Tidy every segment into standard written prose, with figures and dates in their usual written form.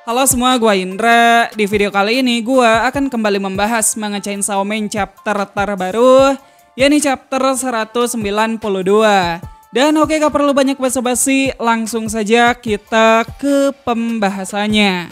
Halo semua, gue Indra. Di video kali ini gue akan kembali membahas manga Chainsaw Man chapter terbaru, yakni chapter 192. Dan oke, gak perlu banyak basa-basi, langsung saja kita ke pembahasannya.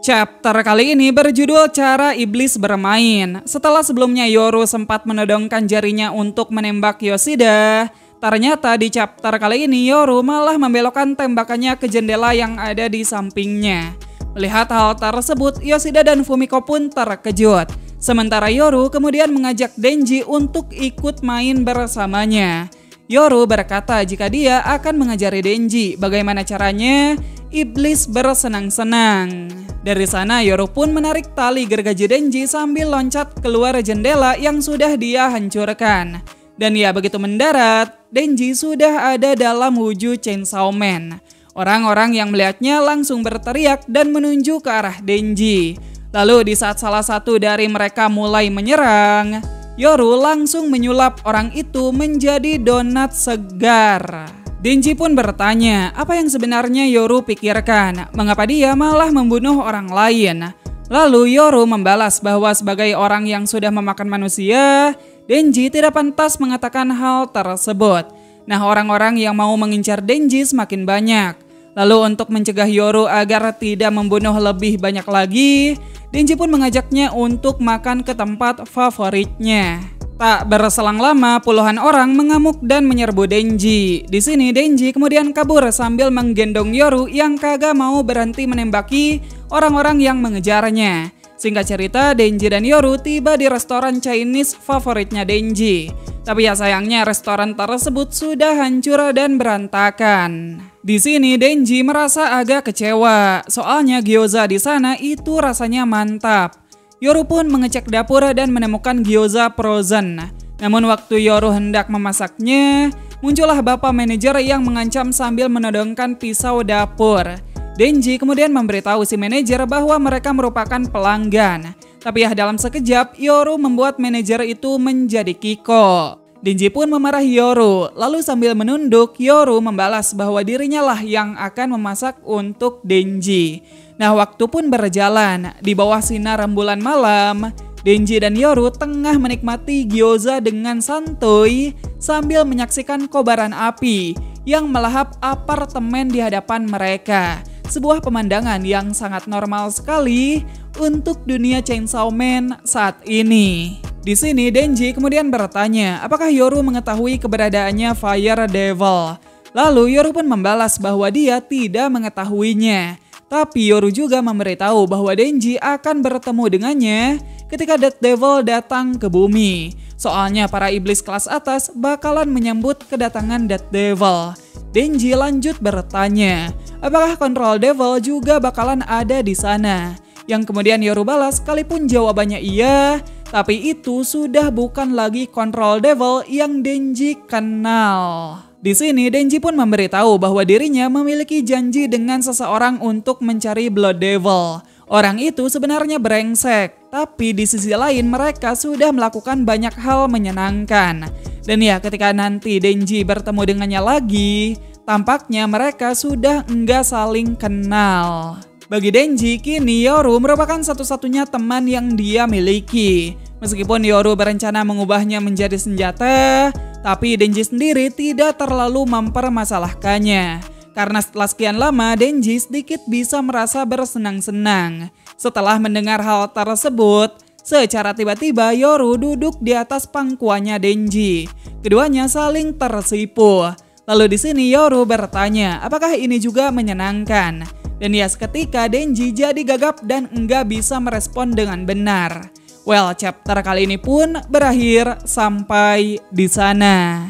Chapter kali ini berjudul Cara Iblis Bermain. Setelah sebelumnya Yoru sempat menodongkan jarinya untuk menembak Yoshida, ternyata di chapter kali ini Yoru malah membelokkan tembakannya ke jendela yang ada di sampingnya. Melihat hal tersebut, Yoshida dan Fumiko pun terkejut. Sementara Yoru kemudian mengajak Denji untuk ikut main bersamanya. Yoru berkata jika dia akan mengajari Denji bagaimana caranya iblis bersenang-senang. Dari sana Yoru pun menarik tali gergaji Denji sambil loncat keluar jendela yang sudah dia hancurkan. Dan ya begitu mendarat, Denji sudah ada dalam wujud Chainsaw Man. Orang-orang yang melihatnya langsung berteriak dan menuju ke arah Denji. Lalu di saat salah satu dari mereka mulai menyerang, Yoru langsung menyulap orang itu menjadi donat segar. Denji pun bertanya apa yang sebenarnya Yoru pikirkan, mengapa dia malah membunuh orang lain. Lalu Yoru membalas bahwa sebagai orang yang sudah memakan manusia, Denji tidak pantas mengatakan hal tersebut. Nah, orang-orang yang mau mengincar Denji semakin banyak. Lalu untuk mencegah Yoru agar tidak membunuh lebih banyak lagi, Denji pun mengajaknya untuk makan ke tempat favoritnya. Tak berselang lama, puluhan orang mengamuk dan menyerbu Denji. Di sini Denji kemudian kabur sambil menggendong Yoru yang kagak mau berhenti menembaki orang-orang yang mengejarnya. Singkat cerita, Denji dan Yoru tiba di restoran Chinese favoritnya Denji. Tapi ya sayangnya restoran tersebut sudah hancur dan berantakan. Di sini Denji merasa agak kecewa, soalnya gyoza di sana itu rasanya mantap. Yoru pun mengecek dapur dan menemukan gyoza frozen. Namun waktu Yoru hendak memasaknya, muncullah bapak manajer yang mengancam sambil menodongkan pisau dapur. Denji kemudian memberitahu si manajer bahwa mereka merupakan pelanggan. Tapi ya dalam sekejap, Yoru membuat manajer itu menjadi Kiko. Denji pun memarahi Yoru, lalu sambil menunduk, Yoru membalas bahwa dirinya lah yang akan memasak untuk Denji. Nah, waktu pun berjalan, di bawah sinar rembulan malam, Denji dan Yoru tengah menikmati gyoza dengan santuy sambil menyaksikan kobaran api yang melahap apartemen di hadapan mereka. Sebuah pemandangan yang sangat normal sekali untuk dunia Chainsaw Man saat ini. Di sini Denji kemudian bertanya apakah Yoru mengetahui keberadaannya Fire Devil. Lalu Yoru pun membalas bahwa dia tidak mengetahuinya. Tapi Yoru juga memberitahu bahwa Denji akan bertemu dengannya ketika Death Devil datang ke bumi. Soalnya para iblis kelas atas bakalan menyambut kedatangan Death Devil. Denji lanjut bertanya, apakah Control Devil juga bakalan ada di sana? Yang kemudian Yoru balas, sekalipun jawabannya iya, tapi itu sudah bukan lagi Control Devil yang Denji kenal. Di sini Denji pun memberitahu bahwa dirinya memiliki janji dengan seseorang untuk mencari Blood Devil. Orang itu sebenarnya brengsek, tapi di sisi lain mereka sudah melakukan banyak hal menyenangkan. Dan ya ketika nanti Denji bertemu dengannya lagi, tampaknya mereka sudah enggak saling kenal. Bagi Denji, kini Yoru merupakan satu-satunya teman yang dia miliki. Meskipun Yoru berencana mengubahnya menjadi senjata, tapi Denji sendiri tidak terlalu mempermasalahkannya. Karena setelah sekian lama, Denji sedikit bisa merasa bersenang-senang. Setelah mendengar hal tersebut, secara tiba-tiba Yoru duduk di atas pangkuannya Denji. Keduanya saling tersipu. Lalu di sini Yoru bertanya, apakah ini juga menyenangkan? Dan ya seketika Denji jadi gagap dan enggak bisa merespon dengan benar. Well, chapter kali ini pun berakhir sampai di sana.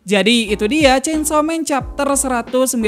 Jadi itu dia Chainsaw Man chapter 192.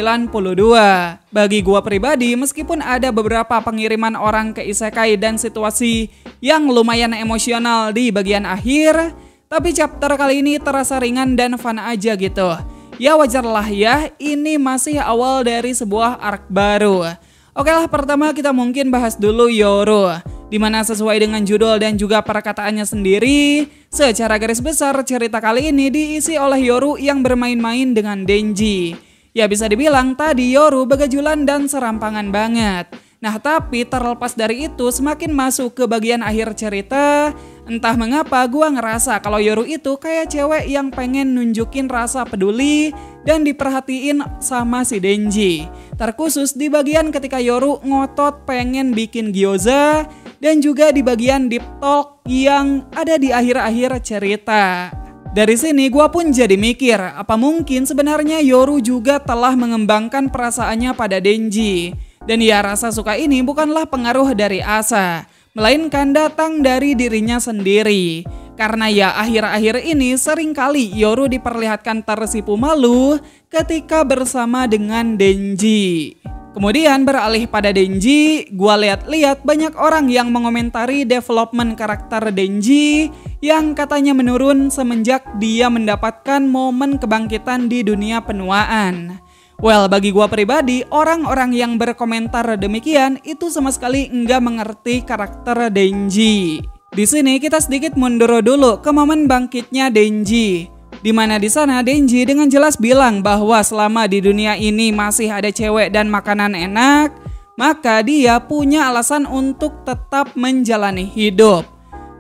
Bagi gua pribadi, meskipun ada beberapa pengiriman orang ke isekai dan situasi yang lumayan emosional di bagian akhir, tapi chapter kali ini terasa ringan dan fun aja gitu. Ya wajar lah ya, ini masih awal dari sebuah arc baru. Oke lah, pertama kita mungkin bahas dulu Yoru. Dimana sesuai dengan judul dan juga perkataannya sendiri, secara garis besar cerita kali ini diisi oleh Yoru yang bermain-main dengan Denji. Ya bisa dibilang tadi Yoru begajulan dan serampangan banget. Nah tapi terlepas dari itu, semakin masuk ke bagian akhir cerita, entah mengapa gua ngerasa kalau Yoru itu kayak cewek yang pengen nunjukin rasa peduli dan diperhatiin sama si Denji. Terkhusus di bagian ketika Yoru ngotot pengen bikin gyoza dan juga di bagian deep talk yang ada di akhir-akhir cerita. Dari sini gua pun jadi mikir, apa mungkin sebenarnya Yoru juga telah mengembangkan perasaannya pada Denji. Dan ya rasa suka ini bukanlah pengaruh dari Asa, melainkan datang dari dirinya sendiri. Karena ya akhir-akhir ini seringkali Yoru diperlihatkan tersipu malu ketika bersama dengan Denji. Kemudian beralih pada Denji, gua lihat-lihat banyak orang yang mengomentari development karakter Denji yang katanya menurun semenjak dia mendapatkan momen kebangkitan di dunia penuaan. Well, bagi gua pribadi, orang-orang yang berkomentar demikian itu sama sekali enggak mengerti karakter Denji. Di sini kita sedikit mundur dulu ke momen bangkitnya Denji. Di mana di sana Denji dengan jelas bilang bahwa selama di dunia ini masih ada cewek dan makanan enak, maka dia punya alasan untuk tetap menjalani hidup.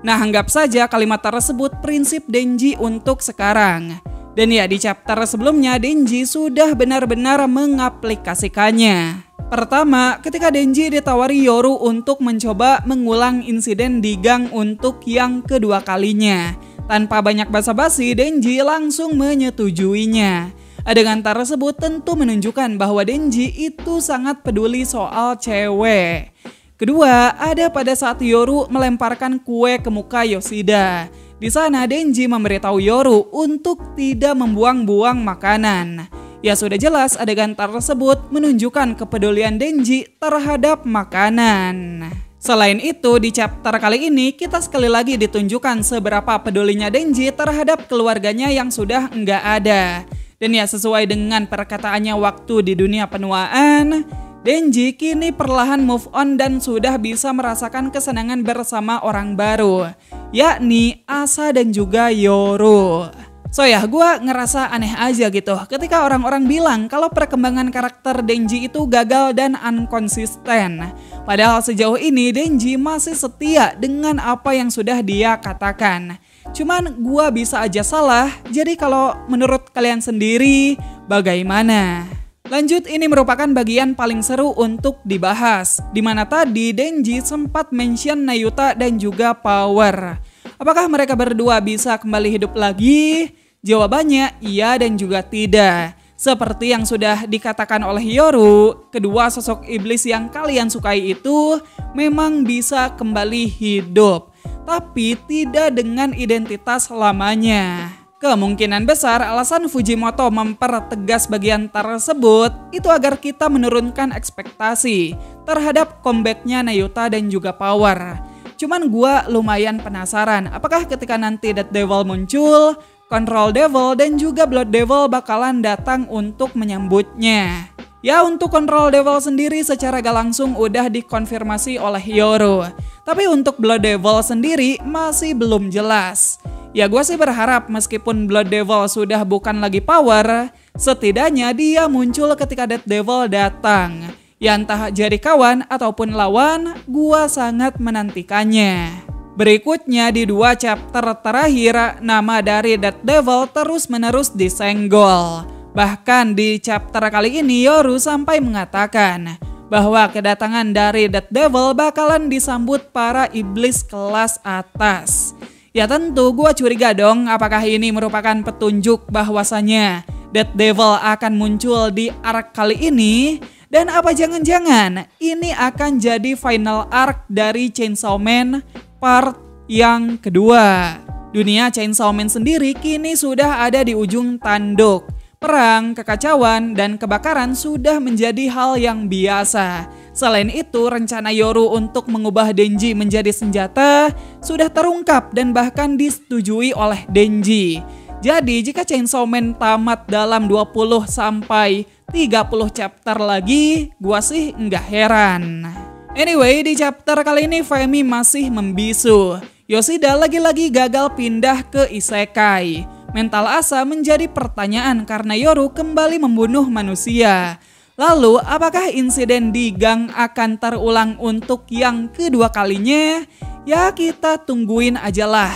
Nah, anggap saja kalimat tersebut prinsip Denji untuk sekarang. Dan ya di chapter sebelumnya Denji sudah benar-benar mengaplikasikannya. Pertama, ketika Denji ditawari Yoru untuk mencoba mengulang insiden di gang untuk yang kedua kalinya. Tanpa banyak basa-basi, Denji langsung menyetujuinya. Adegan tersebut tentu menunjukkan bahwa Denji itu sangat peduli soal cewek. Kedua, ada pada saat Yoru melemparkan kue ke muka Yoshida. Di sana Denji memberitahu Yoru untuk tidak membuang-buang makanan. Ya sudah jelas adegan tersebut menunjukkan kepedulian Denji terhadap makanan. Selain itu di chapter kali ini kita sekali lagi ditunjukkan seberapa pedulinya Denji terhadap keluarganya yang sudah enggak ada. Dan ya sesuai dengan perkataannya waktu di dunia penuaan, Denji kini perlahan move on dan sudah bisa merasakan kesenangan bersama orang baru, yakni Asa dan juga Yoru. So ya, gue ngerasa aneh aja gitu ketika orang-orang bilang kalau perkembangan karakter Denji itu gagal dan unkonsisten. Padahal sejauh ini Denji masih setia dengan apa yang sudah dia katakan. Cuman gue bisa aja salah, jadi kalau menurut kalian sendiri bagaimana? Lanjut, ini merupakan bagian paling seru untuk dibahas, dimana tadi Denji sempat mention Nayuta dan juga Power. Apakah mereka berdua bisa kembali hidup lagi? Jawabannya iya dan juga tidak. Seperti yang sudah dikatakan oleh Yoru, kedua sosok iblis yang kalian sukai itu memang bisa kembali hidup, tapi tidak dengan identitas lamanya. Kemungkinan besar alasan Fujimoto mempertegas bagian tersebut itu agar kita menurunkan ekspektasi terhadap comebacknya Nayuta dan juga Power. Cuman gua lumayan penasaran apakah ketika nanti Dead Devil muncul, Control Devil dan juga Blood Devil bakalan datang untuk menyambutnya. Ya untuk Control Devil sendiri secara gak langsung udah dikonfirmasi oleh Yoru. Tapi untuk Blood Devil sendiri masih belum jelas. Ya gue sih berharap meskipun Blood Devil sudah bukan lagi Power, setidaknya dia muncul ketika Dead Devil datang. Ya entah jadi kawan ataupun lawan, gue sangat menantikannya. Berikutnya di 2 chapter terakhir, nama dari Dead Devil terus-menerus disenggol. Bahkan di chapter kali ini Yoru sampai mengatakan bahwa kedatangan dari Dead Devil bakalan disambut para iblis kelas atas. Ya tentu gue curiga dong apakah ini merupakan petunjuk bahwasanya Dead Devil akan muncul di arc kali ini. Dan apa jangan-jangan ini akan jadi final arc dari Chainsaw Man part yang kedua. Dunia Chainsaw Man sendiri kini sudah ada di ujung tanduk. Perang, kekacauan, dan kebakaran sudah menjadi hal yang biasa. Selain itu, rencana Yoru untuk mengubah Denji menjadi senjata sudah terungkap dan bahkan disetujui oleh Denji. Jadi, jika Chainsaw Man tamat dalam 20 sampai 30 chapter lagi, gua sih nggak heran. Anyway, di chapter kali ini Femi masih membisu. Yoshida lagi-lagi gagal pindah ke Isekai. Mental Asa menjadi pertanyaan karena Yoru kembali membunuh manusia. Lalu, apakah insiden di gang akan terulang untuk yang kedua kalinya? Ya, kita tungguin aja lah.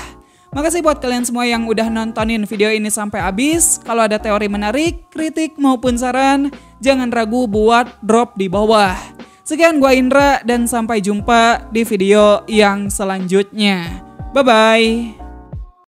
Makasih buat kalian semua yang udah nontonin video ini sampai habis. Kalau ada teori menarik, kritik maupun saran, jangan ragu buat drop di bawah. Sekian gua Indra dan sampai jumpa di video yang selanjutnya. Bye-bye.